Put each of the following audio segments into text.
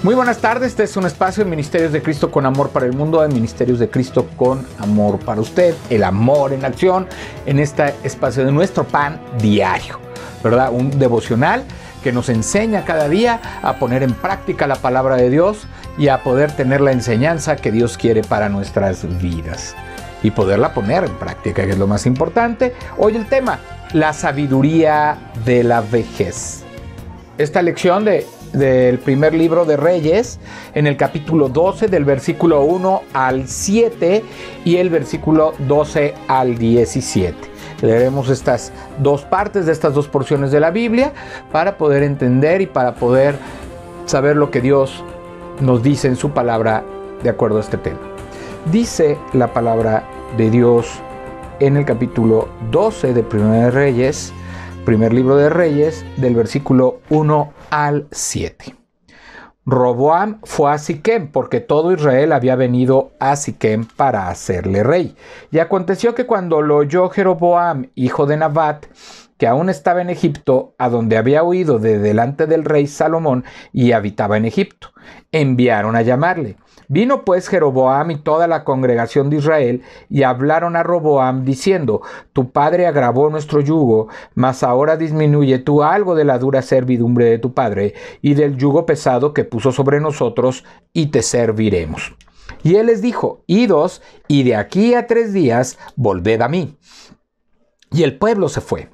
Muy buenas tardes, este es un espacio en Ministerios de Cristo con amor para el mundo, en Ministerios de Cristo con amor para usted, el amor en acción, en este espacio de nuestro pan diario, ¿verdad? Un devocional que nos enseña cada día a poner en práctica la palabra de Dios y a poder tener la enseñanza que Dios quiere para nuestras vidas y poderla poner en práctica, que es lo más importante. Hoy el tema, la sabiduría de la vejez. Esta lección del primer libro de Reyes, en el capítulo 12, del versículo 1 al 7 y el versículo 12 al 17. Leeremos estas dos partes de estas dos porciones de la Biblia para poder entender y para poder saber lo que Dios nos dice en su palabra de acuerdo a este tema. Dice la palabra de Dios en el capítulo 12 de primer libro de Reyes, del versículo 1 al 7. Roboam fue a Siquem, porque todo Israel había venido a Siquem para hacerle rey. Y aconteció que cuando lo oyó Jeroboam, hijo de Nabat, que aún estaba en Egipto, a donde había huido de delante del rey Salomón y habitaba en Egipto, enviaron a llamarle. Vino pues Jeroboam y toda la congregación de Israel y hablaron a Roboam diciendo: tu padre agravó nuestro yugo, mas ahora disminuye tú algo de la dura servidumbre de tu padre y del yugo pesado que puso sobre nosotros, y te serviremos. Y él les dijo: idos, y de aquí a 3 días volved a mí. Y el pueblo se fue.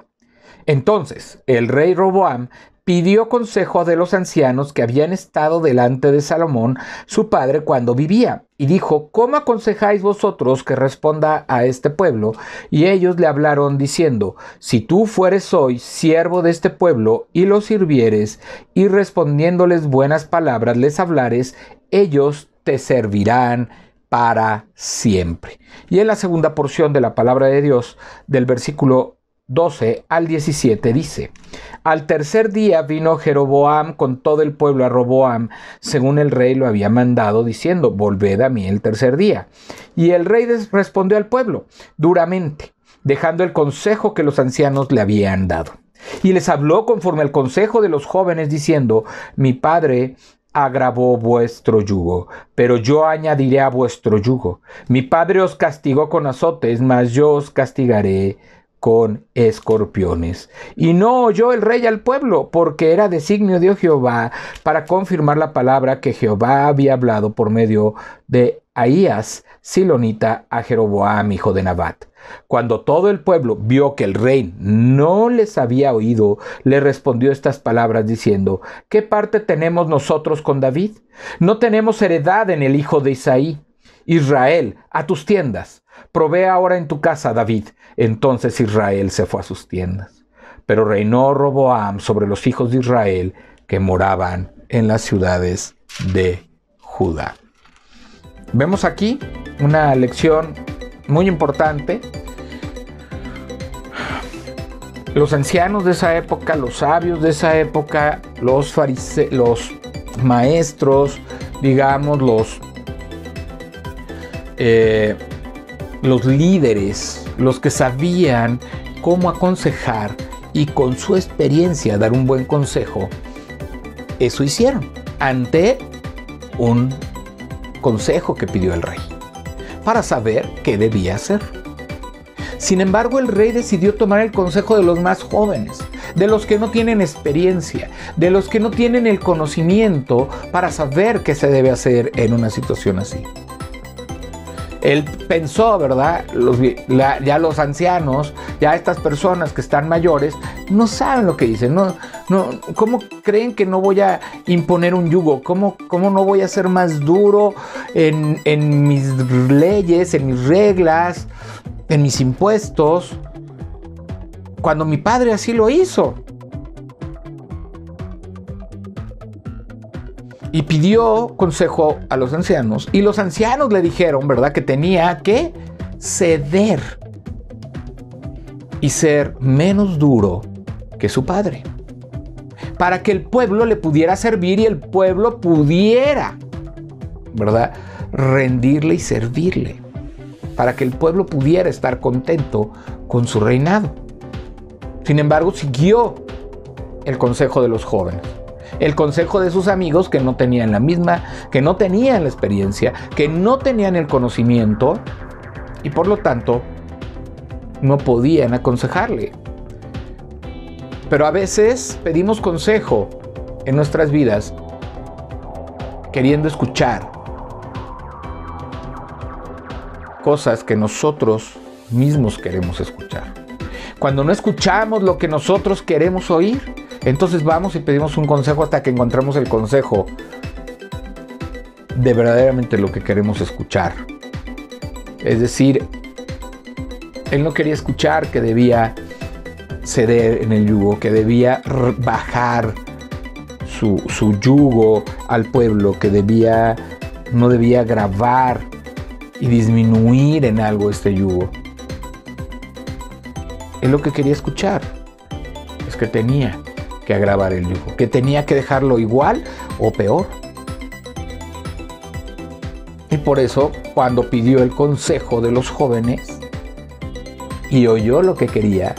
Entonces el rey Roboam pidió consejo de los ancianos que habían estado delante de Salomón, su padre, cuando vivía, y dijo: ¿cómo aconsejáis vosotros que responda a este pueblo? Y ellos le hablaron diciendo: si tú fueres hoy siervo de este pueblo y los sirvieres, y respondiéndoles buenas palabras les hablares, ellos te servirán para siempre. Y en la segunda porción de la palabra de Dios, del versículo 12 al 17 dice: al tercer día vino Jeroboam con todo el pueblo a Roboam, según el rey lo había mandado, diciendo: volved a mí el tercer día. Y el rey respondió al pueblo duramente, dejando el consejo que los ancianos le habían dado. Y les habló conforme al consejo de los jóvenes, diciendo: mi padre agravó vuestro yugo, pero yo añadiré a vuestro yugo. Mi padre os castigó con azotes, mas yo os castigaré con escorpiones. Y no oyó el rey al pueblo, porque era designio de Jehová para confirmar la palabra que Jehová había hablado por medio de Ahías, silonita, a Jeroboam, hijo de Nabat. Cuando todo el pueblo vio que el rey no les había oído, le respondió estas palabras diciendo: ¿qué parte tenemos nosotros con David? No tenemos heredad en el hijo de Isaí. Israel, a tus tiendas. Provee ahora en tu casa, David. Entonces Israel se fue a sus tiendas. Pero reinó Roboam sobre los hijos de Israel que moraban en las ciudades de Judá. Vemos aquí una lección muy importante. Los ancianos de esa época, los sabios de esa época, los maestros, digamos, los líderes, los que sabían cómo aconsejar y con su experiencia dar un buen consejo, eso hicieron ante un consejo que pidió el rey para saber qué debía hacer. Sin embargo, el rey decidió tomar el consejo de los más jóvenes, de los que no tienen experiencia, de los que no tienen el conocimiento para saber qué se debe hacer en una situación así. Él pensó, ¿verdad? Ya los ancianos, ya estas personas que están mayores, no saben lo que dicen. ¿Cómo creen que no voy a imponer un yugo? ¿Cómo no voy a ser más duro en mis leyes, en mis reglas, en mis impuestos, cuando mi padre así lo hizo? Y pidió consejo a los ancianos. Y los ancianos le dijeron, ¿verdad?, que tenía que ceder y ser menos duro que su padre, para que el pueblo le pudiera servir y el pueblo pudiera, ¿verdad?, rendirle y servirle, para que el pueblo pudiera estar contento con su reinado. Sin embargo, siguió el consejo de los jóvenes el consejo de sus amigos que no tenían que no tenían la experiencia, que no tenían el conocimiento y por lo tanto no podían aconsejarle. Pero a veces pedimos consejo en nuestras vidas queriendo escuchar cosas que nosotros mismos queremos escuchar. Cuando no escuchamos lo que nosotros queremos oír, entonces vamos y pedimos un consejo hasta que encontramos el consejo de verdaderamente lo que queremos escuchar. Es decir, él no quería escuchar que debía ceder en el yugo, que debía bajar su yugo al pueblo, que no debía agravar y disminuir en algo este yugo. Él lo que quería escuchar es que tenía que agravar el yugo, que tenía que dejarlo igual o peor. Y por eso, cuando pidió el consejo de los jóvenes y oyó lo que quería,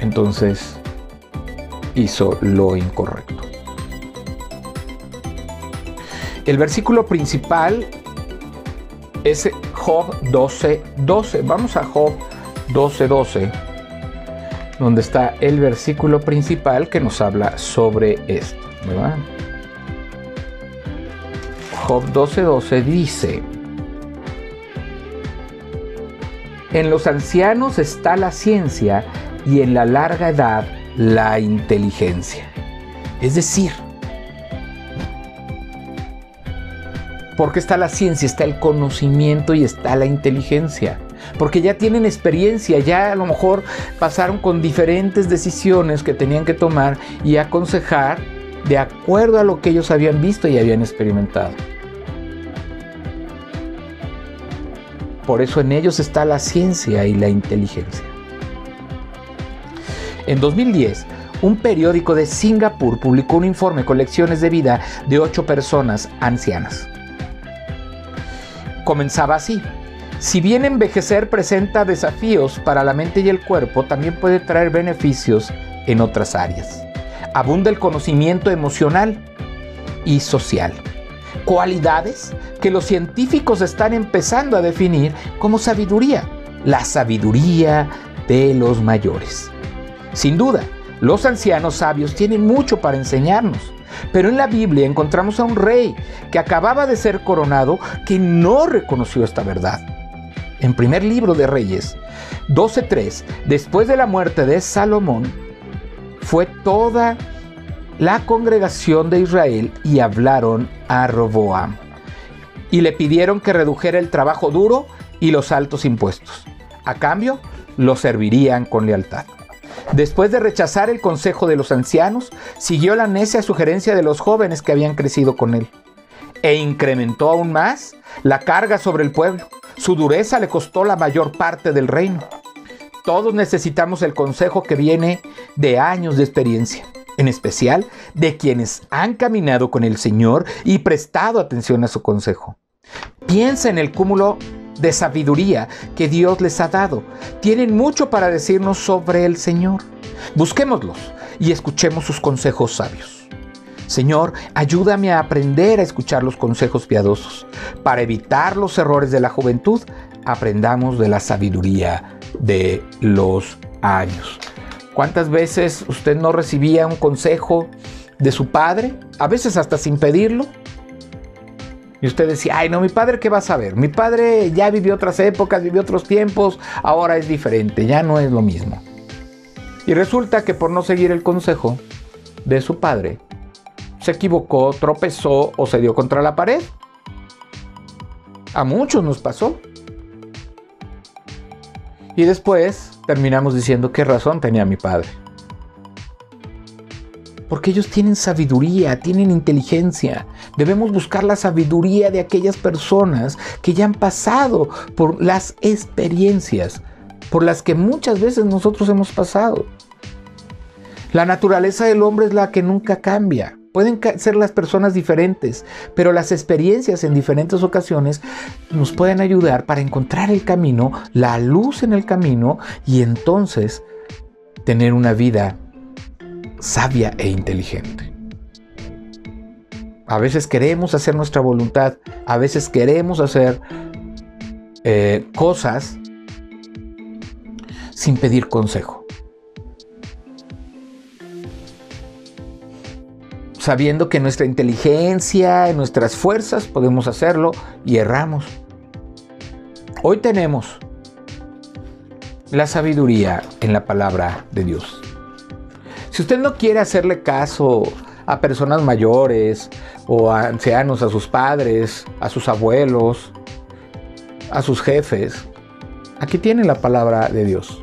entonces hizo lo incorrecto. El versículo principal es Job 12:12. Vamos a Job 12:12, donde está el versículo principal que nos habla sobre esto, ¿verdad? Job 12:12 dice: en los ancianos está la ciencia y en la larga edad la inteligencia. Es decir, porque está la ciencia, está el conocimiento y está la inteligencia. Porque ya tienen experiencia, ya a lo mejor pasaron con diferentes decisiones que tenían que tomar y aconsejar de acuerdo a lo que ellos habían visto y habían experimentado. Por eso en ellos está la ciencia y la inteligencia. En 2010, un periódico de Singapur publicó un informe con lecciones de vida de 8 personas ancianas. Comenzaba así: si bien envejecer presenta desafíos para la mente y el cuerpo, también puede traer beneficios en otras áreas. Abunda el conocimiento emocional y social, cualidades que los científicos están empezando a definir como sabiduría, la sabiduría de los mayores. Sin duda, los ancianos sabios tienen mucho para enseñarnos. Pero en la Biblia encontramos a un rey que acababa de ser coronado que no reconoció esta verdad. En primer libro de Reyes 12:3, después de la muerte de Salomón, fue toda la congregación de Israel y hablaron a Roboam y le pidieron que redujera el trabajo duro y los altos impuestos. A cambio, lo servirían con lealtad. Después de rechazar el consejo de los ancianos, siguió la necia sugerencia de los jóvenes que habían crecido con él, e incrementó aún más la carga sobre el pueblo. Su dureza le costó la mayor parte del reino. Todos necesitamos el consejo que viene de años de experiencia, en especial de quienes han caminado con el Señor y prestado atención a su consejo. Piensa en el cúmulo de sabiduría que Dios les ha dado. Tienen mucho para decirnos sobre el Señor. Busquémoslos y escuchemos sus consejos sabios. Señor, ayúdame a aprender a escuchar los consejos piadosos. Para evitar los errores de la juventud, aprendamos de la sabiduría de los años. ¿Cuántas veces usted no recibía un consejo de su padre? A veces hasta sin pedirlo. Y usted decía: ay no, mi padre ¿qué va a saber? Mi padre ya vivió otras épocas, vivió otros tiempos, ahora es diferente, ya no es lo mismo. Y resulta que por no seguir el consejo de su padre, se equivocó, tropezó o se dio contra la pared. A muchos nos pasó. Y después terminamos diciendo: qué razón tenía mi padre. Porque ellos tienen sabiduría, tienen inteligencia. Debemos buscar la sabiduría de aquellas personas que ya han pasado por las experiencias por las que muchas veces nosotros hemos pasado. La naturaleza del hombre es la que nunca cambia. Pueden ser las personas diferentes, pero las experiencias en diferentes ocasiones nos pueden ayudar para encontrar el camino, la luz en el camino, y entonces tener una vida sabia e inteligente. A veces queremos hacer nuestra voluntad, a veces queremos hacer cosas sin pedir consejo, sabiendo que nuestra inteligencia, en nuestras fuerzas podemos hacerlo y erramos. Hoy tenemos la sabiduría en la palabra de Dios. Si usted no quiere hacerle caso a personas mayores o a ancianos, a sus padres, a sus abuelos, a sus jefes, aquí tiene la palabra de Dios,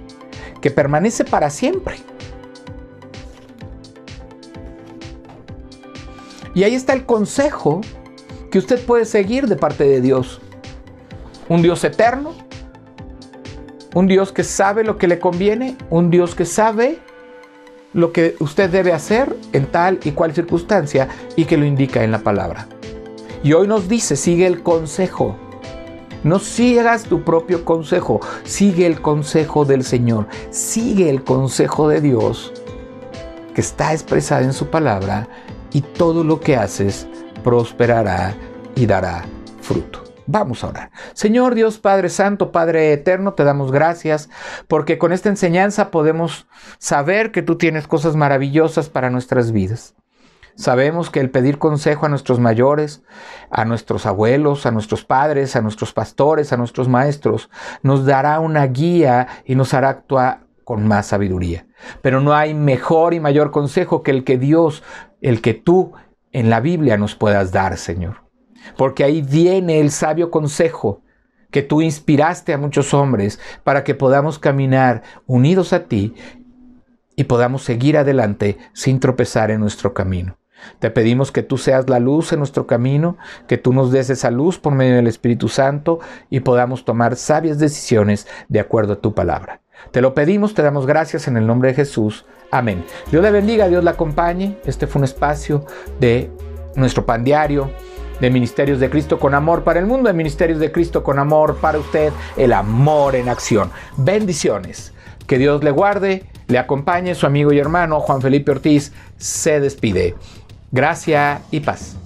que permanece para siempre. Y ahí está el consejo que usted puede seguir de parte de Dios. Un Dios eterno, un Dios que sabe lo que le conviene, un Dios que sabe lo que usted debe hacer en tal y cual circunstancia y que lo indica en la palabra. Y hoy nos dice, sigue el consejo. No sigas tu propio consejo, sigue el consejo del Señor, sigue el consejo de Dios que está expresado en su palabra y todo lo que haces prosperará y dará fruto. Vamos a orar. Señor Dios Padre Santo, Padre Eterno, te damos gracias porque con esta enseñanza podemos saber que tú tienes cosas maravillosas para nuestras vidas. Sabemos que el pedir consejo a nuestros mayores, a nuestros abuelos, a nuestros padres, a nuestros pastores, a nuestros maestros, nos dará una guía y nos hará actuar con más sabiduría. Pero no hay mejor y mayor consejo que el que Dios, el que tú en la Biblia nos puedas dar, Señor. Porque ahí viene el sabio consejo que tú inspiraste a muchos hombres para que podamos caminar unidos a ti y podamos seguir adelante sin tropezar en nuestro camino. Te pedimos que tú seas la luz en nuestro camino, que tú nos des esa luz por medio del Espíritu Santo y podamos tomar sabias decisiones de acuerdo a tu palabra. Te lo pedimos, te damos gracias en el nombre de Jesús. Amén. Dios le bendiga, Dios le acompañe. Este fue un espacio de nuestro pan diario, de Ministerios de Cristo con Amor para el Mundo, de Ministerios de Cristo con Amor para usted, el amor en acción. Bendiciones. Que Dios le guarde, le acompañe. Su amigo y hermano Juan Felipe Ortiz se despide. Gracia y paz.